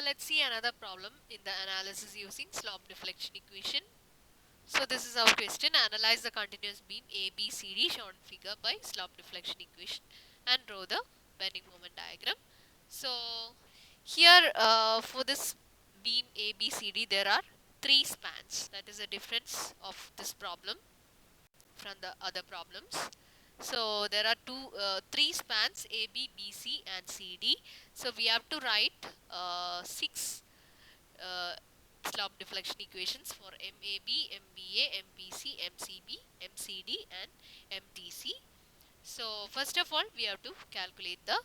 let's see another problem in the analysis using slope deflection equation. So this is our question. Analyze the continuous beam ABCD shown in figure by slope deflection equation and draw the bending moment diagram. So here for this beam ABCD there are three spans. That is the difference of this problem from the other problems. So there are three spans A, B, B, C and C, D. So we have to write six uh, slope deflection equations for MAB, MBA, MBC, MCB, MCD and MTC. So first of all we have to calculate the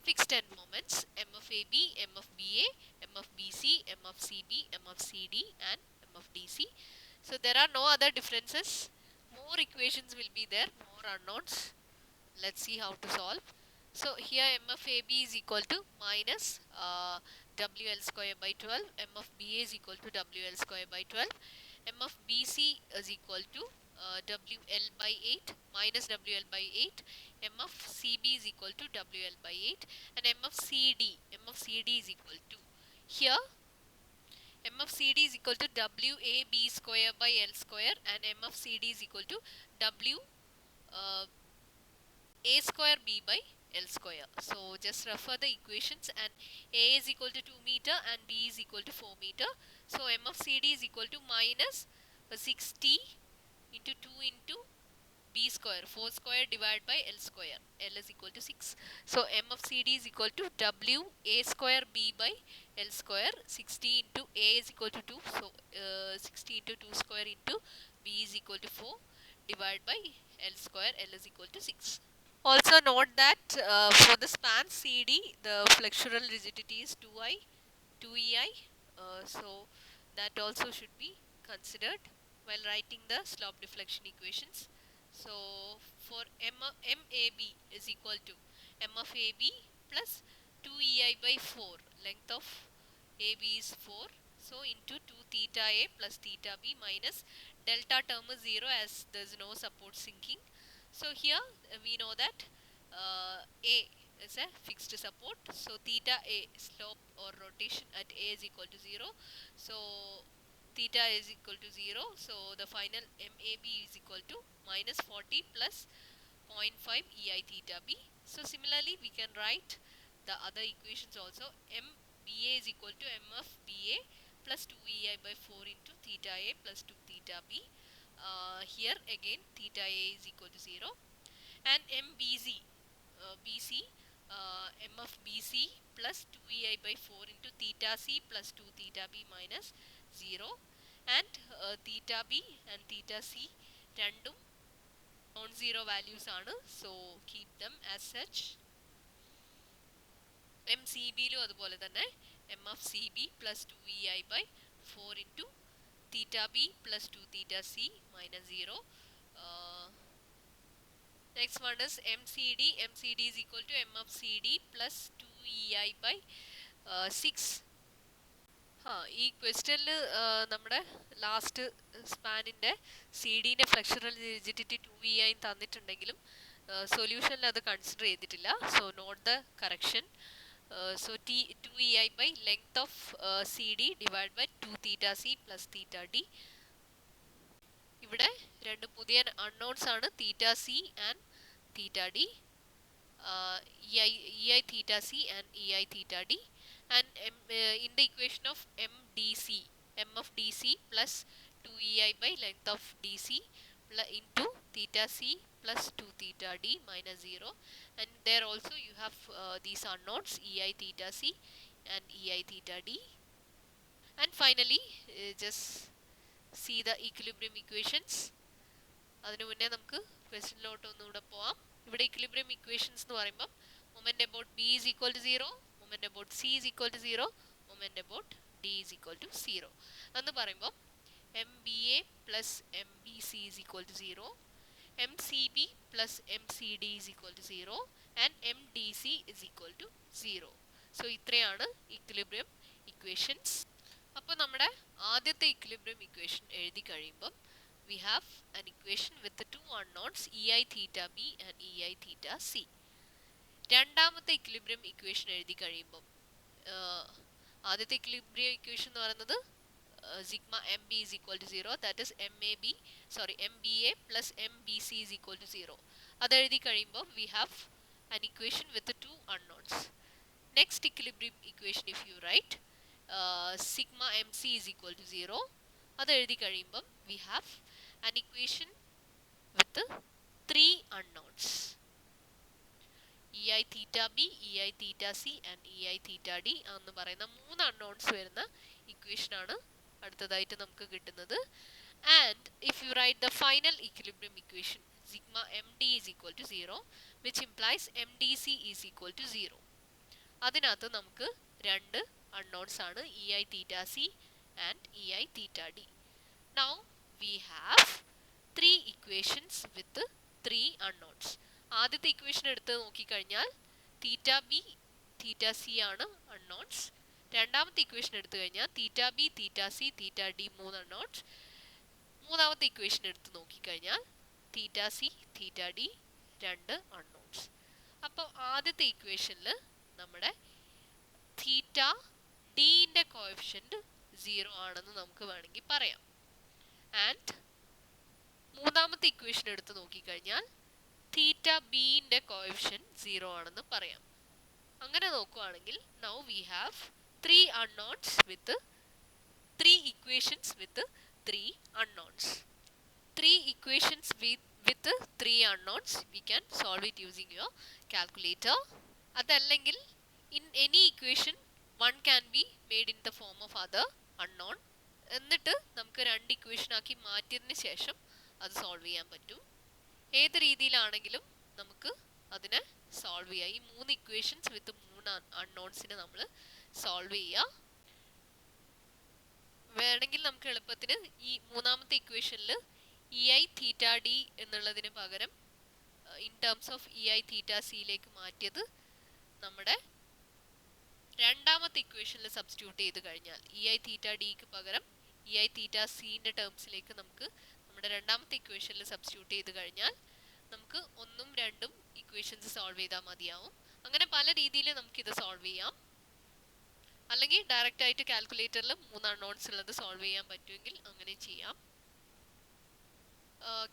fixed end moments M of AB, M of BA, M of BC, M of CB, M of CD and M of DC. So there are no other differences. More equations will be there, more unknowns. Let's see how to solve. So here M of AB is equal to minus WL square by 12. M of BA is equal to WL square by 12. M of BC is equal to WL by 8 minus WL by 8. M of CB is equal to WL by 8. And M of CD is equal to, here M of CD is equal to WAB square by L square, and M of CD is equal to W uh, A square B by L square. So just refer the equations, and A is equal to 2 meter and B is equal to 4 meter. So M of CD is equal to minus 60 into 2 into B square, 4 square divided by L square. L is equal to 6. So M of CD is equal to W A square B by L square. 60 into A is equal to 2. So 60 into 2 square into B is equal to 4 divided by L square. L is equal to 6. Also note that for the span CD, the flexural rigidity is 2I, 2EI. So that also should be considered while writing the slope deflection equations. So for MAB is equal to M of AB plus 2EI by 4. Length of AB is 4. So into 2 theta A plus theta B minus delta term is 0 as there is no support sinking. So here we know that A is a fixed support. So theta A, slope or rotation at A is equal to 0. So theta is equal to 0. So the final MAB is equal to minus 40 plus 0.5 EI theta B. So similarly we can write the other equations also. MBA is equal to M of BA plus 2 EI by 4 into theta A plus 2 theta B. Here again theta A is equal to 0. And MBC, M of BC plus 2EI by 4 into theta C plus 2 theta B minus 0. And theta B and theta C random non-zero values ആണ്. So keep them as such. MCB അതുപോലെ തന്നെ M of CB plus 2EI by 4 into theta B plus 2 theta C minus 0. Next one is MCD. MCD is equal to M of CD plus 2EI by 6. ഈ ക്വസ്റ്റ്യനിൽ നമ്മുടെ last സ്പാനിൻ്റെ C ഡിൻ്റെ flexural rigidity 2EI തന്നിട്ടുണ്ടെങ്കിലും സൊല്യൂഷനിൽ അത് consider ചെയ്തിട്ടില്ല. So note the correction. So 2EI by length of CD divided by 2 theta C plus theta D. ഇവിടെ രണ്ട് പുതിയ അൺനോൺസ് ആണ്, theta C and theta D. EI theta C and EI theta D. And in the equation of MDC, M of DC plus 2EI by length of DC into theta C plus 2 theta D minus 0. And there also you have these unknowns, EI theta C and EI theta D. And finally just see the equilibrium equations. അതിനു മുന്നേ നമുക്ക് ക്വസ്റ്റ്യനിലോട്ട് ഒന്നുകൂടെ പോവാം. ഇവിടെ equilibrium equations എന്ന് പറയുമ്പോൾ moment about B is equal to 0, moment about C is equal to 0, moment about D is equal to 0 എന്ന് പറയുമ്പോൾ M B A plus M B C is equal to 0, M C B plus M C D is equal to 0 and M D C is equal to 0. So ഇത്രയാണ് equilibrium equations. അപ്പോൾ നമ്മുടെ ആദ്യത്തെ equilibrium equation എഴുതി കഴിയുമ്പം we have an equation with the two unknowns EI theta B and EI theta C. രണ്ടാമത്തെ equilibrium equation എഴുതി കഴിയുമ്പോൾ ആദ്യത്തെ ഇക്വിലിബ്രിയം ഇക്വേഷൻ എന്ന് പറയുന്നത് sigma mb is equal to 0, that is mba plus mbc is equal to 0. അത് എഴുതി കഴിയുമ്പോൾ we have an equation with the two unknowns. Next equilibrium equation if you write sigma mc is equal to 0, അത് എഴുതി കഴിയുമ്പോൾ we have an equation with the three unknowns, ei theta b, ei theta c and ei theta d എന്ന് പറയുന്ന മൂന്ന് unknowns വരുന്ന equation ആണ് അടുത്തതായിട്ട് നമുക്ക് കിട്ടുന്നത്. And if you write the final equilibrium equation sigma md is equal to 0, which implies mdc is equal to 0. അതിനകത്ത് നമുക്ക് രണ്ട് unknowns ആണ് ei theta c and ei theta d. Now we have three equations with three unknowns. ആദ്യത്തെ equation എടുത്ത് നോക്കിക്കഴിഞ്ഞാൽ തീറ്റ B തീറ്റ C ആണ് unknowns. രണ്ടാമത്തെ equation എടുത്തു കഴിഞ്ഞാൽ തീറ്റ ബി തീറ്റ സി തീറ്റ ഡി മൂന്ന് unknowns. മൂന്നാമത്തെ ഇക്വേഷൻ എടുത്ത് നോക്കിക്കഴിഞ്ഞാൽ തീറ്റ സി തീറ്റ ഡി രണ്ട് unknowns. അപ്പോൾ ആദ്യത്തെ ഇക്വേഷനിൽ നമ്മുടെ തീറ്റ ഡിന്റെ കോഎഫിഷ്യന്റ് 0 ആണെന്ന് നമുക്ക് വേണമെങ്കിൽ പറയാം. ആൻഡ് മൂന്നാമത്തെ ഇക്വേഷൻ എടുത്ത് നോക്കിക്കഴിഞ്ഞാൽ തീറ്റ ബിന്റെ കോഎഫിഷ്യന്റ് 0 ആണെന്ന് പറയാം. അങ്ങനെ നോക്കുകയാണെങ്കിൽ now we have three unknowns with three equations with three unknowns. Three equations with three unknowns, we can solve it using your calculator. അതല്ലെങ്കിൽ in any equation one can be made in the form of other unknown. എന്നിട്ട് നമുക്ക് രണ്ട് equation ആക്കി മാറ്റിയതിന് ശേഷം അത് solve ചെയ്യാൻ പറ്റും. ഏത് രീതിയിലാണെങ്കിലും നമുക്ക് അതിനെ സോൾവ് ചെയ്യാം. ഈ മൂന്ന് ഇക്വേഷൻസ് വിത്ത് മൂന്ന് അൺനോൺസിനെ നമ്മൾ സോൾവ് ചെയ്യുക. വേണമെങ്കിൽ നമുക്ക് എളുപ്പത്തിന് ഈ മൂന്നാമത്തെ ഇക്വേഷനിൽ ei തീറ്റ ഡി എന്നുള്ളതിന് പകരം ഇൻ ടേംസ് ഓഫ് ei തീറ്റ സിയിലേക്ക് മാറ്റിയത് നമ്മുടെ രണ്ടാമത്തെ ഇക്വേഷനിൽ സബ്സ്റ്റിറ്റ്യൂട്ട് ചെയ്ത് കഴിഞ്ഞാൽ ei തീറ്റ ഡിക്ക് പകരം ei തീറ്റ സിന്റെ ടേംസിലേക്ക് നമുക്ക് നമ്മുടെ രണ്ടാമത്തെ ഇക്വേഷനിൽ സബ്സ്റ്റിറ്റ്യൂട്ട് ചെയ്ത് കഴിഞ്ഞാൽ നമുക്ക് ഒന്നും രണ്ടും ഇക്വേഷൻസ് സോൾവ് ചെയ്താൽ മതിയാവും. അങ്ങനെ പല രീതിയിൽ നമുക്കിത് സോൾവ് ചെയ്യാം. അല്ലെങ്കിൽ ഡയറക്റ്റ് ആയിട്ട് കാൽക്കുലേറ്ററിൽ മൂന്ന് അൺനോൺസ് ഉള്ളത് സോൾവ് ചെയ്യാൻ പറ്റുമെങ്കിൽ അങ്ങനെ ചെയ്യാം.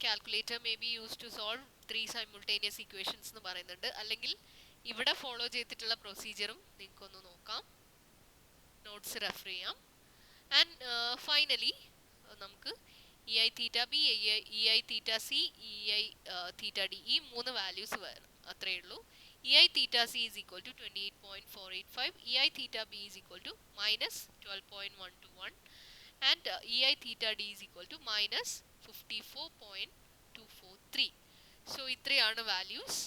Calculator may be use to solve 3 simultaneous equations എന്ന് പറയുന്നുണ്ട്. അല്ലെങ്കിൽ ഇവിടെ ഫോളോ ചെയ്തിട്ടുള്ള പ്രൊസീജിയറും നിങ്ങൾക്കൊന്ന് നോക്കാം, നോട്ട്സ് റെഫർ ചെയ്യാം. ആൻഡ് ഫൈനലി നമുക്ക് ei theta b, ei theta c, ei theta d ഈ മൂന്ന് വാല്യൂസ് അത്രയേ ഉള്ളൂ. ei theta c is equal to 28.485, ei theta b is equal to minus 12.121 and ei theta d is equal to minus 54.243. So ഇത്രയാണ് values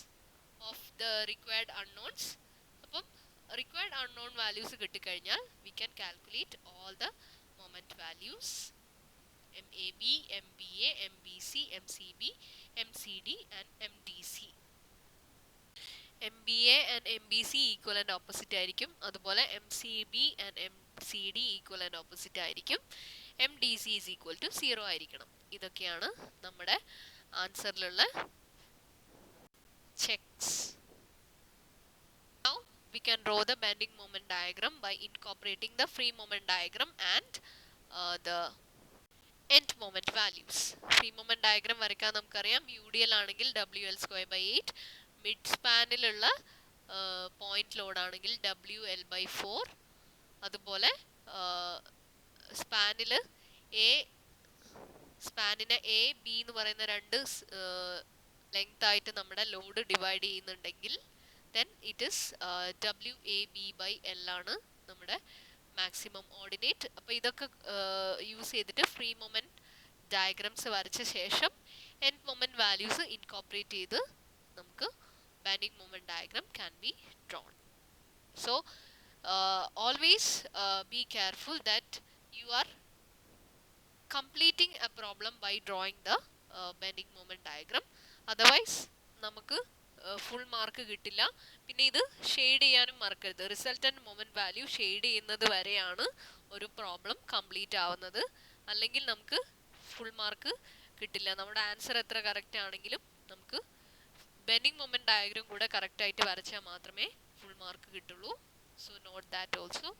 of the required unknowns. അപ്പം required unknown values കിട്ടിക്കഴിഞ്ഞാൽ we can calculate all the moment values MAB, MBA, MBC, MCB, MCD and MDC. MBA and MBC equal and opposite ആയിരിക്കും. അതുപോലെ MCB and MCD equal and opposite ആയിരിക്കും. MDC is equal to 0 ആയിരിക്കണം. ഇതൊക്കെയാണ് നമ്മുടെ ആൻസറിലുള്ള checks. Now we can draw the bending moment diagram by incorporating the free moment diagram and the end moment values. Free moment diagram വരയ്ക്കാൻ നമുക്കറിയാം. UDL ആണെങ്കിൽ WL²/8, mid സ്പാനിലുള്ള point load ആണെങ്കിൽ WL/4, അതുപോലെ സ്പാനിനെ A, B എന്ന് പറയുന്ന രണ്ട് length ആയിട്ട് നമ്മുടെ ലോഡ് ഡിവൈഡ് ചെയ്യുന്നുണ്ടെങ്കിൽ then it is WAB/L ആണ് നമ്മുടെ മാക്സിമം ഓർഡിനേറ്റ്. അപ്പോൾ ഇതൊക്കെ യൂസ് ചെയ്തിട്ട് ഫ്രീ മൊമെന്റ് ഡയഗ്രാംസ് വരച്ച ശേഷം എൻഡ് മൊമെന്റ് വാല്യൂസ് ഇൻകോപ്പറേറ്റ് ചെയ്ത് നമുക്ക് bending moment diagram can be drawn. So always be careful that you are completing a problem by drawing the bending moment diagram. Otherwise നമുക്ക് full mark കിട്ടില്ല. പിന്നെ ഇത് shade ചെയ്യാനും മറക്കരുത്. റിസൾട്ടന്റ് മൊമെന്റ് വാല്യൂ ഷെയ്ഡ് ചെയ്യുന്നത് വരെയാണ് ഒരു പ്രോബ്ലം കംപ്ലീറ്റ് ആവുന്നത്. അല്ലെങ്കിൽ നമുക്ക് ഫുൾ മാർക്ക് കിട്ടില്ല. നമ്മുടെ ആൻസർ എത്ര കറക്റ്റ് ആണെങ്കിലും നമുക്ക് ബെൻഡിങ് മൊമെന്റ് ഡയഗ്രം കൂടെ കറക്റ്റ് ആയിട്ട് വരച്ചാൽ മാത്രമേ ഫുൾ മാർക്ക് കിട്ടുള്ളൂ. So note that also.